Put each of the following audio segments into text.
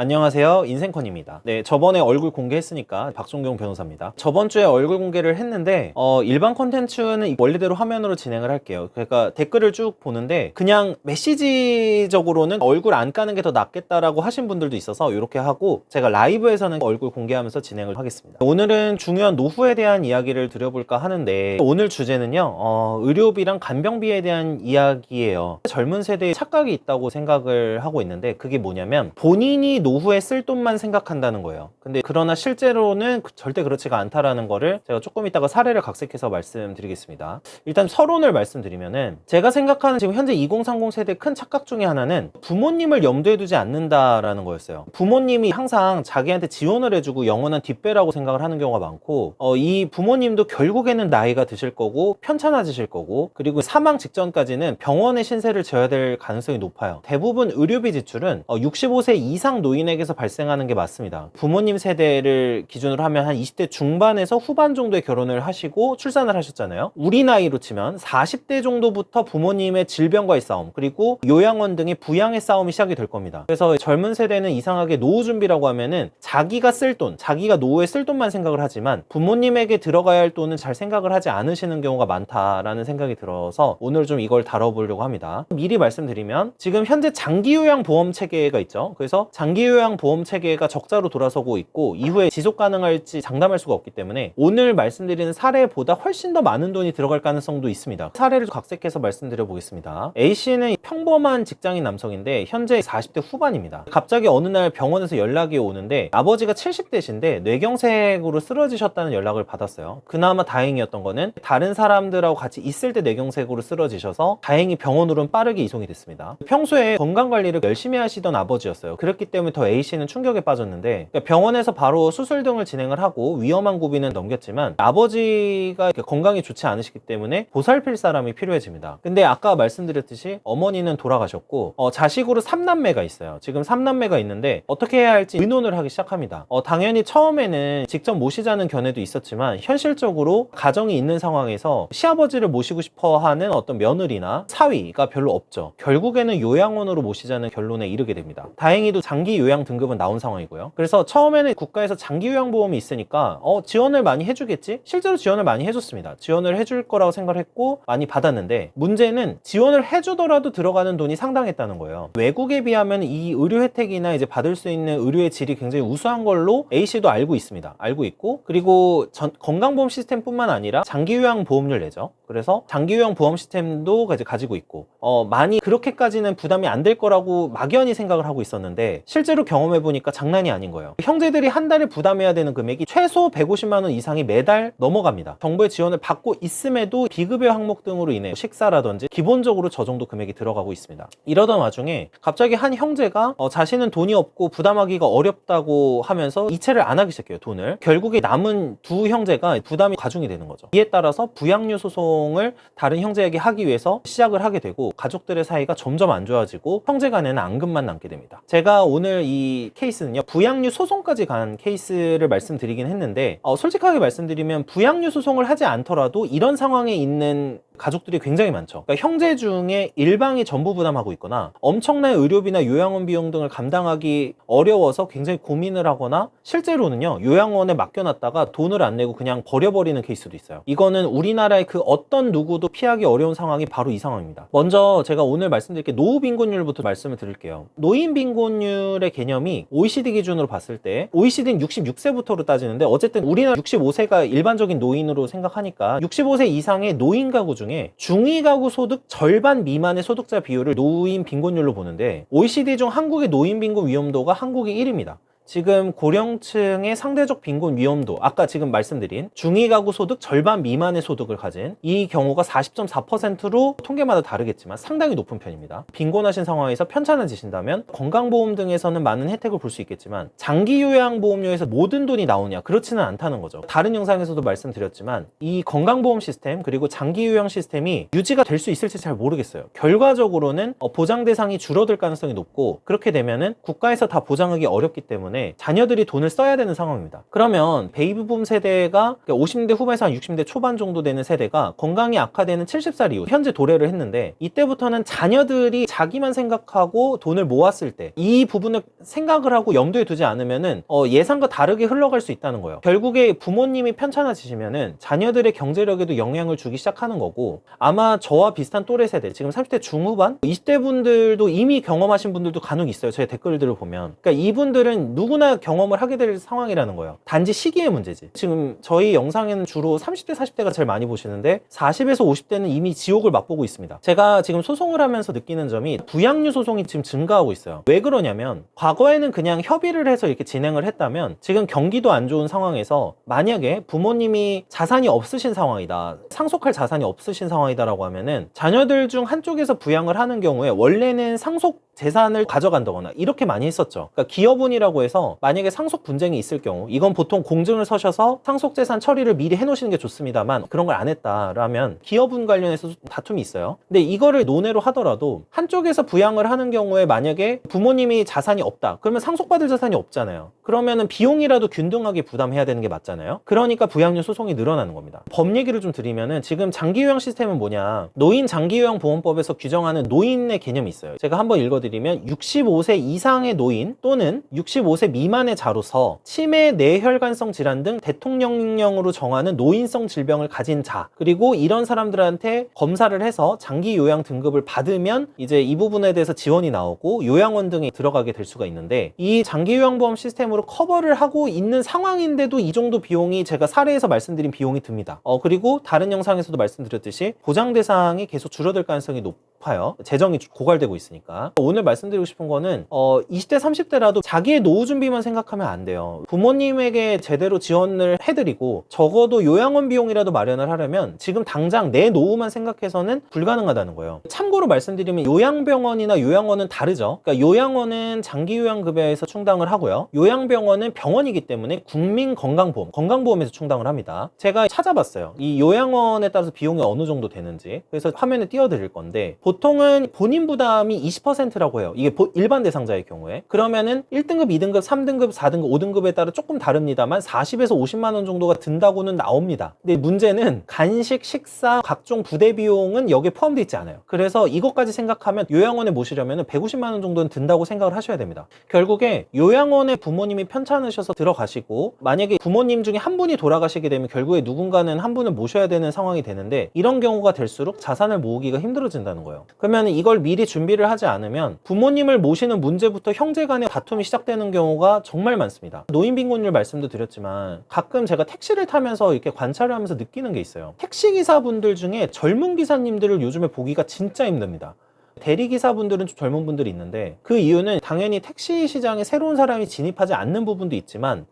안녕하세요, 인생컨입니다. 네, 저번에 얼굴 공개했으니까 박종경 변호사입니다. 저번 주에 얼굴 공개를 했는데 일반 콘텐츠는 원래대로 화면으로 진행을 할게요. 그러니까 댓글을 쭉 보는데 그냥 메시지적으로는 얼굴 안 까는 게 더 낫겠다라고 하신 분들도 있어서 이렇게 하고, 제가 라이브에서는 얼굴 공개하면서 진행을 하겠습니다. 오늘은 중요한 노후에 대한 이야기를 드려볼까 하는데, 오늘 주제는요, 의료비랑 간병비에 대한 이야기예요. 젊은 세대에 착각이 있다고 생각을 하고 있는데, 그게 뭐냐면 본인이 노후에 쓸 돈만 생각한다는 거예요. 근데 그러나 실제로는 절대 그렇지가 않다라는 거를 제가 조금 이따가 사례를 각색해서 말씀드리겠습니다. 일단 서론을 말씀드리면은, 제가 생각하는 지금 현재 2030 세대 큰 착각 중에 하나는 부모님을 염두에 두지 않는다라는 거였어요. 부모님이 항상 자기한테 지원을 해주고 영원한 뒷배라고 생각을 하는 경우가 많고, 이 부모님도 결국에는 나이가 드실 거고 편찮아지실 거고, 그리고 사망 직전까지는 병원의 신세를 져야 될 가능성이 높아요. 대부분 의료비 지출은 65세 이상 노인에게서 발생하는 게 맞습니다. 부모님 세대를 기준으로 하면 한 20대 중반에서 후반 정도에 결혼을 하시고 출산을 하셨잖아요. 우리 나이로 치면 40대 정도부터 부모님의 질병과의 싸움, 그리고 요양원 등의 부양의 싸움이 시작이 될 겁니다. 그래서 젊은 세대는 이상하게 노후 준비라고 하면은 자기가 쓸 돈, 자기가 노후에 쓸 돈만 생각을 하지만 부모님에게 들어가야 할 돈은 잘 생각을 하지 않으시는 경우가 많다라는 생각이 들어서 오늘 좀 이걸 다뤄보려고 합니다. 미리 말씀드리면, 지금 현재 장기요양 보험 체계가 있죠. 그래서 장기요양 보험 체계가 적자로 돌아서고 있고 이후에 지속 가능할지 장담할 수가 없기 때문에 오늘 말씀드리는 사례보다 훨씬 더 많은 돈이 들어갈 가능성도 있습니다. 사례를 각색해서 말씀드려 보겠습니다. A씨는 평범한 직장인 남성인데 현재 40대 후반입니다. 갑자기 어느 날 병원에서 연락이 오는데 아버지가 70대신데 뇌경색으로 쓰러지셨다는 연락을 받았어요. 그나마 다행이었던 거는 다른 사람들하고 같이 있을 때 뇌경색으로 쓰러지셔서 다행히 병원으로는 빠르게 이송이 됐습니다. 평소에 건강관리를 열심히 하시던 아버지였어요. 그렇기 때문에 더 A씨는 충격에 빠졌는데, 병원에서 바로 수술 등을 진행을 하고 위험한 고비는 넘겼지만 아버지가 건강이 좋지 않으시기 때문에 보살필 사람이 필요해집니다. 근데 아까 말씀드렸듯이 어머니는 돌아가셨고 자식으로 3남매가 있어요. 지금 3남매가 있는데 어떻게 해야 할지 의논을 하기 시작합니다. 당연히 처음에는 직접 모시자는 견해도 있었지만 현실적으로 가정이 있는 상황에서 시아버지를 모시고 싶어 하는 어떤 며느리나 사위가 별로 없죠. 결국에는 요양원으로 모시자는 결론에 이르게 됩니다. 다행히도 장기 요양 등급은 나온 상황이고요. 그래서 처음에는 국가에서 장기 요양보험이 있으니까 지원을 많이 해주겠지? 실제로 지원을 많이 해줬습니다. 지원을 해줄 거라고 생각을 했고 많이 받았는데, 문제는 지원을 해주더라도 들어가는 돈이 상당했다는 거예요. 외국에 비하면 이 의료 혜택이나 이제 받을 수 있는 의료의 질이 굉장히 우수한 걸로 A씨도 알고 있습니다. 알고 있고, 그리고 건강보험 시스템뿐만 아니라 장기요양 보험료를 내죠. 그래서 장기요양 보험 시스템도 이제 가지고 있고 많이 그렇게까지는 부담이 안 될 거라고 막연히 생각을 하고 있었는데, 실제로 경험해보니까 장난이 아닌 거예요. 형제들이 한 달에 부담해야 되는 금액이 최소 150만 원 이상이 매달 넘어갑니다. 정부의 지원을 받고 있음에도 비급여 항목 등으로 인해 식사라든지 기본적으로 저 정도 금액이 들어가고 있습니다. 이러던 와중에 갑자기 한 형제가 자신은 돈이 없고 부담하기가 어렵다고 하면서 이체를 안 하기 시작해요, 돈을. 결국에 남은 두 형제가 부담이 가중이 되는 거죠. 이에 따라서 부양료 소송을 다른 형제에게 하기 위해서 시작을 하게 되고, 가족들의 사이가 점점 안 좋아지고 형제 간에는 앙금만 남게 됩니다. 제가 오늘 이 케이스는요, 부양료 소송까지 간 케이스를 말씀드리긴 했는데, 솔직하게 말씀드리면 부양료 소송을 하지 않더라도 이런 상황에 있는 가족들이 굉장히 많죠. 그러니까 형제 중에 일방이 전부 부담하고 있거나 엄청난 의료비나 요양원 비용 등을 감당하기 어려워서 굉장히 고민을 하거나, 실제로는요 요양원에 맡겨놨다가 돈을 안 내고 그냥 버려버리는 케이스도 있어요. 이거는 우리나라의 그 어떤 누구도 피하기 어려운 상황이 바로 이 상황입니다. 먼저 제가 오늘 말씀드릴 게 노후 빈곤율부터 말씀을 드릴게요. 노인 빈곤율의 개념이 OECD 기준으로 봤을 때, OECD는 66세부터로 따지는데 어쨌든 우리나라 65세가 일반적인 노인으로 생각하니까 65세 이상의 노인 가구 중에 중위 가구 소득 절반 미만의 소득자 비율을 노인 빈곤율로 보는데, OECD 중 한국의 노인 빈곤 위험도가 한국이 1위입니다. 지금 고령층의 상대적 빈곤 위험도, 아까 지금 말씀드린 중위 가구 소득 절반 미만의 소득을 가진 이 경우가 40.4%로 통계마다 다르겠지만 상당히 높은 편입니다. 빈곤하신 상황에서 편찮아지신다면 건강보험 등에서는 많은 혜택을 볼 수 있겠지만 장기요양보험료에서 모든 돈이 나오냐? 그렇지는 않다는 거죠. 다른 영상에서도 말씀드렸지만 이 건강보험 시스템 그리고 장기요양 시스템이 유지가 될 수 있을지 잘 모르겠어요. 결과적으로는 보장 대상이 줄어들 가능성이 높고, 그렇게 되면은 국가에서 다 보장하기 어렵기 때문에 때문에 자녀들이 돈을 써야 되는 상황입니다. 그러면 베이비붐 세대가 50대 후반에서 한 60대 초반 정도 되는 세대가 건강이 악화되는 70살 이후 현재 도래를 했는데, 이때부터는 자녀들이 자기만 생각하고 돈을 모았을 때 이 부분을 생각을 하고 염두에 두지 않으면은 예상과 다르게 흘러갈 수 있다는 거예요. 결국에 부모님이 편찮아지시면은 자녀들의 경제력에도 영향을 주기 시작하는 거고, 아마 저와 비슷한 또래 세대, 지금 30대 중후반, 20대 분들도 이미 경험하신 분들도 간혹 있어요. 제 댓글들을 보면. 그러니까 이분들은 누구나 경험을 하게 될 상황이라는 거예요. 단지 시기의 문제지. 지금 저희 영상에는 주로 30대, 40대가 제일 많이 보시는데 40에서 50대는 이미 지옥을 맛보고 있습니다. 제가 지금 소송을 하면서 느끼는 점이 부양류 소송이 지금 증가하고 있어요. 왜 그러냐면, 과거에는 그냥 협의를 해서 이렇게 진행을 했다면 지금 경기도 안 좋은 상황에서 만약에 부모님이 자산이 없으신 상황이다, 상속할 자산이 없으신 상황이다라고 하면은 자녀들 중 한쪽에서 부양을 하는 경우에 원래는 상속 재산을 가져간다거나 이렇게 많이 했었죠. 그러니까 기여분이라고 해서 만약에 상속 분쟁이 있을 경우, 이건 보통 공증을 서셔서 상속재산 처리를 미리 해놓으시는 게 좋습니다만, 그런 걸 안 했다라면 기여분 관련해서 다툼이 있어요. 근데 이거를 논외로 하더라도 한쪽에서 부양을 하는 경우에 만약에 부모님이 자산이 없다, 그러면 상속받을 자산이 없잖아요. 그러면은 비용이라도 균등하게 부담해야 되는 게 맞잖아요. 그러니까 부양류 소송이 늘어나는 겁니다. 법 얘기를 좀 드리면은, 지금 장기요양 시스템은 뭐냐, 노인 장기요양보험법에서 규정하는 노인의 개념이 있어요. 제가 한번 읽어드리면, 65세 이상의 노인 또는 65세 미만의 자로서 치매, 뇌혈관성 질환 등 대통령령으로 정하는 노인성 질병을 가진 자, 그리고 이런 사람들한테 검사를 해서 장기 요양 등급을 받으면 이제 이 부분에 대해서 지원이 나오고 요양원 등에 들어가게 될 수가 있는데, 이 장기요양보험 시스템으로 커버를 하고 있는 상황인데도 이 정도 비용이, 제가 사례에서 말씀드린 비용이 듭니다. 그리고 다른 영상에서도 말씀드렸듯이 보장 대상이 계속 줄어들 가능성이 높아요. 재정이 고갈되고 있으니까. 오늘 말씀드리고 싶은 거는 20대 30대라도 자기의 노후 준비만 생각하면 안 돼요. 부모님에게 제대로 지원을 해드리고 적어도 요양원 비용이라도 마련을 하려면 지금 당장 내 노후만 생각해서는 불가능하다는 거예요. 참고로 말씀드리면 요양병원이나 요양원은 다르죠. 그러니까 요양원은 장기요양급여에서 충당을 하고요, 요양병원은 병원이기 때문에 국민건강보험, 건강보험에서 충당을 합니다. 제가 찾아봤어요. 이 요양원에 따라서 비용이 어느 정도 되는지. 그래서 화면에 띄워드릴 건데, 보통은 본인 부담이 20%라고 해요. 이게 일반 대상자의 경우에. 그러면은 1등급, 2등급, 3등급, 4등급, 5등급에 따라 조금 다릅니다만 40에서 50만 원 정도가 든다고는 나옵니다. 근데 문제는 간식, 식사, 각종 부대 비용은 여기에 포함되어 있지 않아요. 그래서 이것까지 생각하면 요양원에 모시려면 150만 원 정도는 든다고 생각을 하셔야 됩니다. 결국에 요양원에 부모님이 편찮으셔서 들어가시고, 만약에 부모님 중에 한 분이 돌아가시게 되면 결국에 누군가는 한 분을 모셔야 되는 상황이 되는데, 이런 경우가 될수록 자산을 모으기가 힘들어진다는 거예요. 그러면 이걸 미리 준비를 하지 않으면 부모님을 모시는 문제부터 형제 간의 다툼이 시작되는 경우가 정말 많습니다. 노인 빈곤율 말씀도 드렸지만, 가끔 제가 택시를 타면서 이렇게 관찰을 하면서 느끼는 게 있어요. 택시기사분들 중에 젊은 기사님들을 요즘에 보기가 진짜 힘듭니다. 대리기사분들은 좀 젊은 분들이 있는데, 그 이유는 당연히 택시 시장에 새로운 사람이 진입하지 않는 부분도 있지만,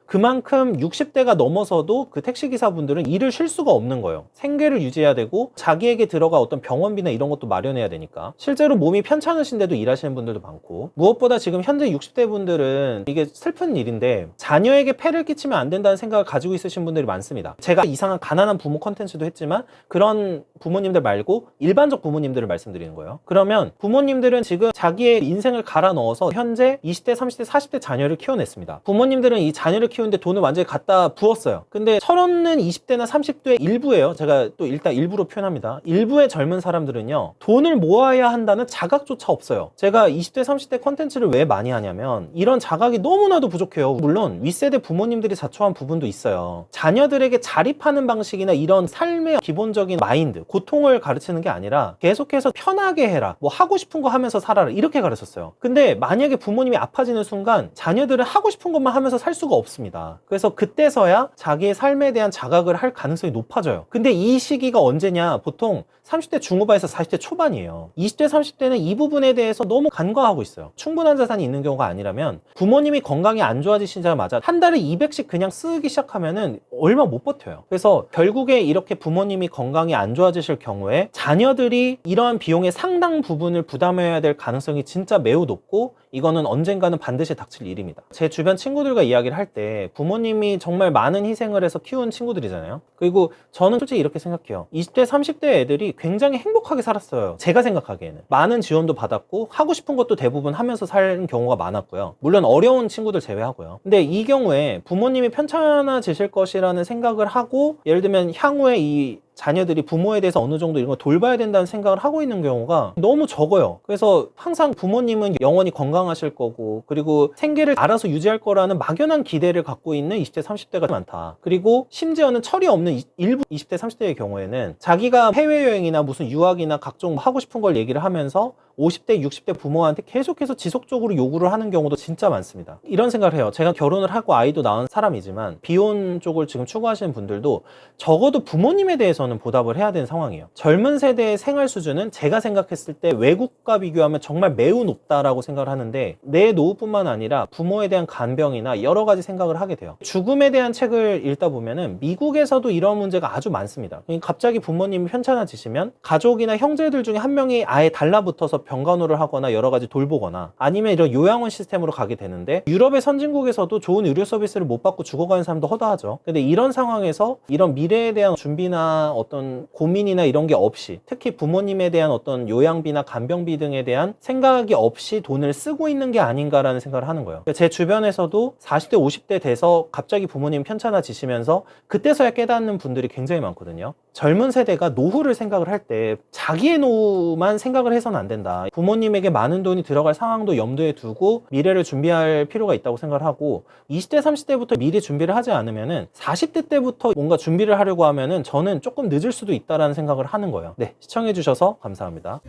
그만큼 60대가 넘어서도 그 택시기사분들은 일을 쉴 수가 없는 거예요. 생계를 유지해야 되고 자기에게 들어가 어떤 병원비나 이런 것도 마련해야 되니까. 실제로 몸이 편찮으신데도 일하시는 분들도 많고, 무엇보다 지금 현재 60대 분들은 이게 슬픈 일인데 자녀에게 폐를 끼치면 안 된다는 생각을 가지고 있으신 분들이 많습니다. 제가 이상한 가난한 부모 컨텐츠도 했지만 그런 부모님들 말고 일반적 부모님들을 말씀드리는 거예요. 그러면 부모님들은 지금 자기의 인생을 갈아 넣어서 현재 20대, 30대, 40대 자녀를 키워냈습니다. 부모님들은 이 자녀를 키우는데 돈을 완전히 갖다 부었어요. 근데 철없는 20대나 30대 일부예요. 제가 또 일단 일부로 표현합니다. 일부의 젊은 사람들은요, 돈을 모아야 한다는 자각조차 없어요. 제가 20대 30대 컨텐츠를 왜 많이 하냐면 이런 자각이 너무나도 부족해요. 물론 윗세대 부모님들이 자초한 부분도 있어요. 자녀들에게 자립하는 방식이나 이런 삶의 기본적인 마인드, 고통을 가르치는 게 아니라 계속해서 편하게 해라, 뭐 하고 싶은 거 하면서 살아라, 이렇게 가르쳤어요. 근데 만약에 부모님이 아파지는 순간 자녀들은 하고 싶은 것만 하면서 살 수가 없습니다. 그래서 그때서야 자기의 삶에 대한 자각을 할 가능성이 높아져요. 근데 이 시기가 언제냐? 보통 30대 중후반에서 40대 초반이에요. 20대 30대는 이 부분에 대해서 너무 간과하고 있어요. 충분한 자산이 있는 경우가 아니라면, 부모님이 건강이 안 좋아지시자마자 한 달에 200씩 그냥 쓰기 시작하면은 얼마 못 버텨요. 그래서 결국에 이렇게 부모님이 건강이 안 좋아지실 경우에 자녀들이 이러한 비용의 상당 부분을 부담해야 될 가능성이 진짜 매우 높고, 이거는 언젠가는 반드시 닥칠 일입니다. 제 주변 친구들과 이야기를 할 때 부모님이 정말 많은 희생을 해서 키운 친구들이잖아요. 그리고 저는 솔직히 이렇게 생각해요. 20대 30대 애들이 굉장히 행복하게 살았어요. 제가 생각하기에는 많은 지원도 받았고 하고 싶은 것도 대부분 하면서 사는 경우가 많았고요. 물론 어려운 친구들 제외하고요. 근데 이 경우에 부모님이 편찮아지실 것이라는 생각을 하고, 예를 들면 향후에 이 자녀들이 부모에 대해서 어느 정도 이런 걸 돌봐야 된다는 생각을 하고 있는 경우가 너무 적어요. 그래서 항상 부모님은 영원히 건강하실 거고, 그리고 생계를 알아서 유지할 거라는 막연한 기대를 갖고 있는 20대 30대가 많다. 그리고 심지어는 철이 없는 일부 20대 30대의 경우에는 자기가 해외여행이나 무슨 유학이나 각종 하고 싶은 걸 얘기를 하면서 50대, 60대 부모한테 계속해서 지속적으로 요구를 하는 경우도 진짜 많습니다. 이런 생각을 해요. 제가 결혼을 하고 아이도 낳은 사람이지만 비혼 쪽을 지금 추구하시는 분들도 적어도 부모님에 대해서는 보답을 해야 되는 상황이에요. 젊은 세대의 생활 수준은 제가 생각했을 때 외국과 비교하면 정말 매우 높다라고 생각을 하는데, 내 노후뿐만 아니라 부모에 대한 간병이나 여러 가지 생각을 하게 돼요. 죽음에 대한 책을 읽다 보면은 미국에서도 이런 문제가 아주 많습니다. 갑자기 부모님이 편찮아지시면 가족이나 형제들 중에 한 명이 아예 달라붙어서 병간호를 하거나 여러 가지 돌보거나, 아니면 이런 요양원 시스템으로 가게 되는데, 유럽의 선진국에서도 좋은 의료 서비스를 못 받고 죽어가는 사람도 허다하죠. 근데 이런 상황에서 이런 미래에 대한 준비나 어떤 고민이나 이런 게 없이, 특히 부모님에 대한 어떤 요양비나 간병비 등에 대한 생각이 없이 돈을 쓰고 있는 게 아닌가라는 생각을 하는 거예요. 제 주변에서도 40대 50대 돼서 갑자기 부모님 편찮아지시면서 그때서야 깨닫는 분들이 굉장히 많거든요. 젊은 세대가 노후를 생각을 할 때 자기의 노후만 생각을 해서는 안 된다. 부모님에게 많은 돈이 들어갈 상황도 염두에 두고 미래를 준비할 필요가 있다고 생각을 하고, 20대 30대부터 미리 준비를 하지 않으면은 40대 때부터 뭔가 준비를 하려고 하면은 저는 조금 늦을 수도 있다라는 생각을 하는 거예요. 네, 시청해 주셔서 감사합니다.